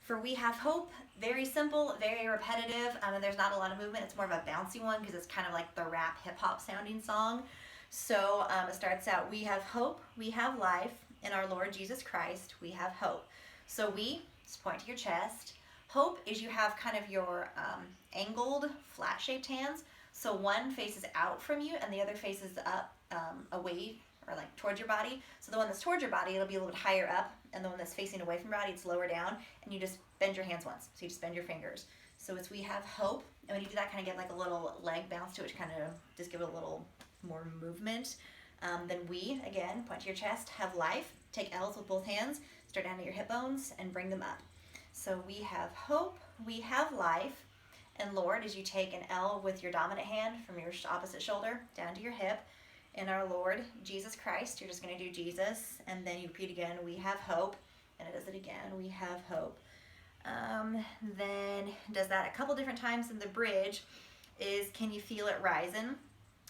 For We Have Hope, very simple, very repetitive, and there's not a lot of movement. It's more of a bouncy one because it's kind of like the rap hip hop sounding song. So it starts out, we have hope, we have life, in our Lord Jesus Christ, we have hope. So we, just point to your chest. Hope is you have kind of your angled, flat-shaped hands. So one faces out from you and the other faces up, away, or like towards your body. So the one that's towards your body, it'll be a little bit higher up, and the one that's facing away from your body, it's lower down, and you just bend your hands once. So you just bend your fingers. So it's we have hope, and when you do that, kind of get like a little leg bounce to it, kind of just give it a little more movement. Then we, again, point to your chest, have life. Take L's with both hands, start down at your hip bones, and bring them up. So we have hope, we have life, and Lord, as you take an L with your dominant hand from your opposite shoulder down to your hip, in our Lord Jesus Christ, you're just going to do Jesus, and then you repeat again, we have hope, and it does it again, we have hope. Then does that a couple different times in the bridge is can you feel it rising?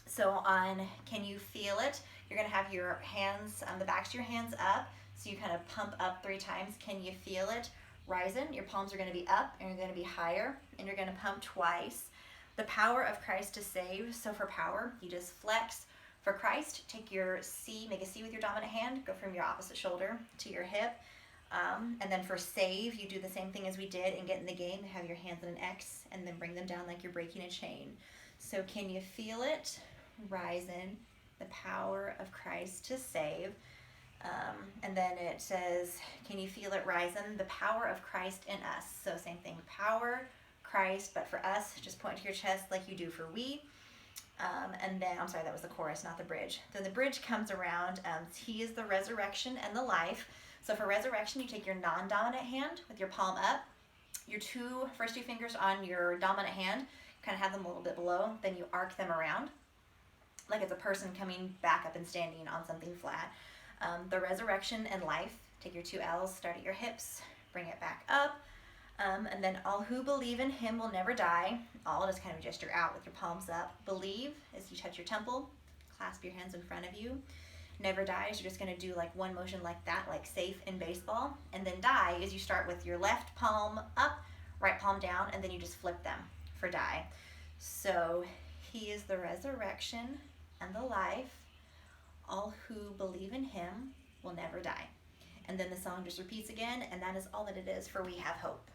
So on can you feel it, you're going to have your hands, the backs of your hands up, so you kind of pump up 3 times, can you feel it rising? Your palms are going to be up, and you're going to be higher, and you're going to pump twice. The power of Christ to save, so for power, you just flex. For Christ, take your C, make a C with your dominant hand, go from your opposite shoulder to your hip. And then for save, you do the same thing as we did and get in the game. Have your hands in an X and then bring them down like you're breaking a chain. So can you feel it rising? The power of Christ to save. And then it says, can you feel it rising? The power of Christ in us. So same thing, power, Christ, but for us, just point to your chest like you do for we. And then, I'm sorry, that was the chorus, not the bridge. Then the bridge comes around. He is the resurrection and the life. So for resurrection, you take your non-dominant hand with your palm up, your first two fingers on your dominant hand, kind of have them a little bit below, then you arc them around, like it's a person coming back up and standing on something flat. The resurrection and life, take your 2 L's, start at your hips, bring it back up. And then all who believe in him will never die. All just kind of gesture out with your palms up. Believe as you touch your temple, clasp your hands in front of you. Never dies, you're just going to do like one motion like that, like safe in baseball. And then die is you start with your left palm up, right palm down, and then you just flip them for die. So he is the resurrection and the life. All who believe in him will never die. And then the song just repeats again, and that is all that it is for We Have Hope.